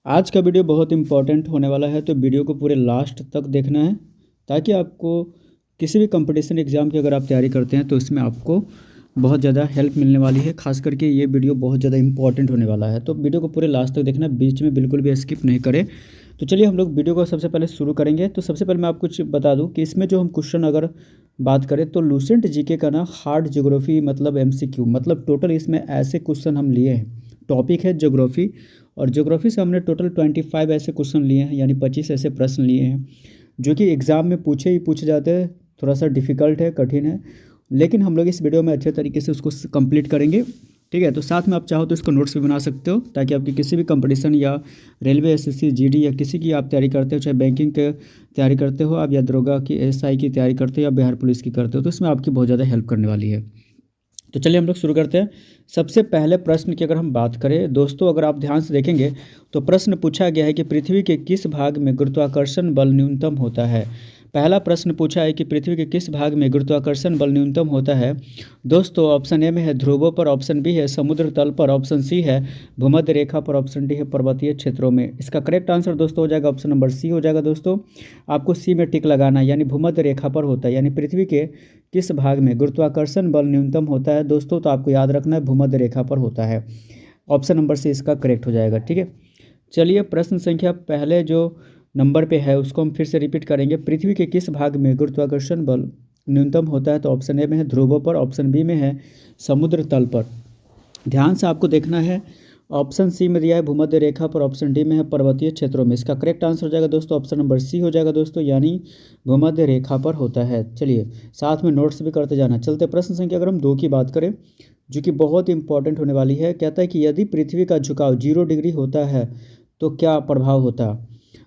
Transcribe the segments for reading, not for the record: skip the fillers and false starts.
आज का वीडियो बहुत इंपॉर्टेंट होने वाला है, तो वीडियो को पूरे लास्ट तक देखना है ताकि आपको किसी भी कंपटीशन एग्ज़ाम की अगर आप तैयारी करते हैं तो इसमें आपको बहुत ज़्यादा हेल्प मिलने वाली है। खास करके ये वीडियो बहुत ज़्यादा इंपॉर्टेंट होने वाला है, तो वीडियो को पूरे लास्ट तक देखना, बीच में बिल्कुल भी स्किप नहीं करें। तो चलिए हम लोग वीडियो को सबसे पहले शुरू करेंगे। तो सबसे पहले मैं आपको कुछ बता दूं कि इसमें जो हम क्वेश्चन अगर बात करें तो लूसेंट जीके का ना हार्ड ज्योग्राफी मतलब एमसीक्यू मतलब टोटल इसमें ऐसे क्वेश्चन हम लिए हैं। टॉपिक है ज्योग्राफी और ज्योग्राफी से हमने टोटल 25 ऐसे क्वेश्चन लिए हैं, यानी 25 ऐसे प्रश्न लिए हैं जो कि एग्ज़ाम में पूछे जाते हैं। थोड़ा सा डिफ़िकल्ट है, कठिन है, लेकिन हम लोग इस वीडियो में अच्छे तरीके से उसको कंप्लीट करेंगे। ठीक है, तो साथ में आप चाहो तो इसको नोट्स भी बना सकते हो ताकि आपकी किसी भी कंपटीशन या रेलवे एसएससी जीडी या किसी की आप तैयारी करते हो, चाहे बैंकिंग की तैयारी करते हो आप या दरोगा की एसआई की तैयारी करते हो या बिहार पुलिस की करते हो, तो इसमें आपकी बहुत ज़्यादा हेल्प करने वाली है। तो चलिए हम लोग शुरू करते हैं। सबसे पहले प्रश्न की अगर हम बात करें दोस्तों, अगर आप ध्यान से देखेंगे तो प्रश्न पूछा गया है कि पृथ्वी के किस भाग में गुरुत्वाकर्षण बल न्यूनतम होता है। पहला प्रश्न पूछा है कि पृथ्वी के किस भाग में गुरुत्वाकर्षण बल न्यूनतम होता है। दोस्तों ऑप्शन ए में है ध्रुवों पर, ऑप्शन बी है समुद्र तल पर, ऑप्शन सी है भूमध्य रेखा पर, ऑप्शन डी है पर्वतीय क्षेत्रों में। इसका करेक्ट आंसर दोस्तों हो जाएगा ऑप्शन नंबर सी हो जाएगा। दोस्तों आपको सी में टिक लगाना है, यानी भूमध्य रेखा पर होता है, यानी पृथ्वी के किस भाग में गुरुत्वाकर्षण बल न्यूनतम होता है दोस्तों, तो आपको याद रखना है भूमध्य रेखा पर होता है। ऑप्शन नंबर सी इसका करेक्ट हो जाएगा। ठीक है, चलिए प्रश्न संख्या पहले जो नंबर पे है उसको हम फिर से रिपीट करेंगे। पृथ्वी के किस भाग में गुरुत्वाकर्षण बल न्यूनतम होता है, तो ऑप्शन ए में है ध्रुवों पर, ऑप्शन बी में है समुद्र तल पर। ध्यान से आपको देखना है, ऑप्शन सी में दिया है भूमध्य रेखा पर, ऑप्शन डी में है पर्वतीय क्षेत्रों में। इसका करेक्ट आंसर हो जाएगा दोस्तों ऑप्शन नंबर सी हो जाएगा दोस्तों, यानी भूमध्य रेखा पर होता है। चलिए साथ में नोट्स भी करते जाना। चलते प्रश्न संख्या अगर हम 2 की बात करें जो कि बहुत इंपॉर्टेंट होने वाली है। कहता है कि यदि पृथ्वी का झुकाव 0 डिग्री होता है तो क्या प्रभाव होता।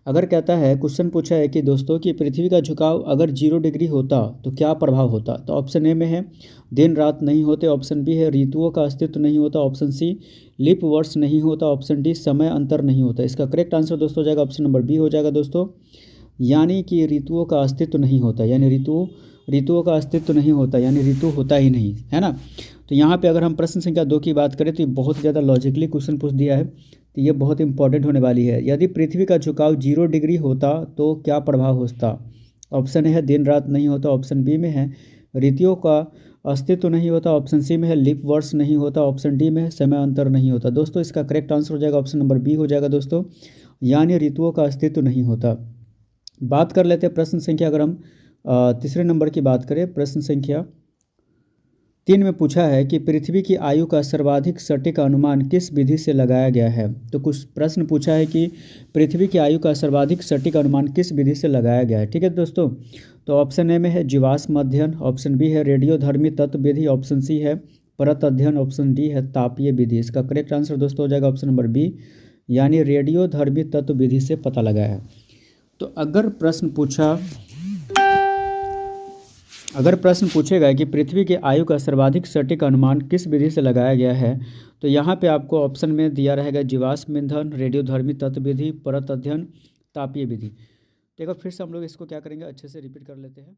अगर कहता है, क्वेश्चन पूछा है कि दोस्तों कि पृथ्वी का झुकाव अगर 0 डिग्री होता तो क्या प्रभाव होता, तो ऑप्शन ए में है दिन रात नहीं होते, ऑप्शन बी है ऋतुओं का अस्तित्व नहीं होता, ऑप्शन सी लीप वर्ष नहीं होता, ऑप्शन डी समय अंतर नहीं होता। इसका करेक्ट आंसर दोस्तों हो जाएगा ऑप्शन नंबर बी हो जाएगा दोस्तों, यानी कि ऋतुओं का अस्तित्व नहीं होता, यानी ऋतुओं का अस्तित्व नहीं होता, यानी ऋतु होता ही नहीं है ना। तो यहाँ पे अगर हम प्रश्न संख्या 2 की बात करें तो ये बहुत ज़्यादा लॉजिकली क्वेश्चन पूछ दिया है, तो ये बहुत इंपॉर्टेंट होने वाली है। यदि पृथ्वी का झुकाव 0 डिग्री होता तो क्या प्रभाव होता। ऑप्शन ए है दिन रात नहीं होता, ऑप्शन बी में है ऋतुओं का अस्तित्व नहीं होता, ऑप्शन सी में है लीप वर्ष नहीं होता, ऑप्शन डी में है समय अंतर नहीं होता। दोस्तों इसका करेक्ट आंसर हो जाएगा ऑप्शन नंबर बी हो जाएगा दोस्तों, यानी ऋतुओं का अस्तित्व नहीं होता। बात कर लेते हैं प्रश्न संख्या अगर हम तीसरे नंबर की बात करें। प्रश्न संख्या 3 में पूछा है कि पृथ्वी की आयु का सर्वाधिक सटीक अनुमान किस विधि से लगाया गया है। तो कुछ प्रश्न पूछा है कि पृथ्वी की आयु का सर्वाधिक सटीक अनुमान किस विधि से लगाया गया है। ठीक है दोस्तों, तो ऑप्शन ए में है जीवाश्म अध्ययन, ऑप्शन बी है रेडियोधर्मी तत्व विधि, ऑप्शन सी है परत अध्ययन, ऑप्शन डी है तापीय विधि। इसका करेक्ट आंसर दोस्तों हो जाएगा ऑप्शन नंबर बी, यानी रेडियोधर्मी तत्व विधि से पता लगाया है। तो अगर प्रश्न पूछेगा कि पृथ्वी की आयु का सर्वाधिक सटीक अनुमान किस विधि से लगाया गया है, तो यहाँ पे आपको ऑप्शन में दिया रहेगा जीवाश्म ईंधन, रेडियोधर्मी तत्व विधि, परत अध्ययन, तापीय विधि। देखो फिर से हम लोग इसको क्या करेंगे, अच्छे से रिपीट कर लेते हैं।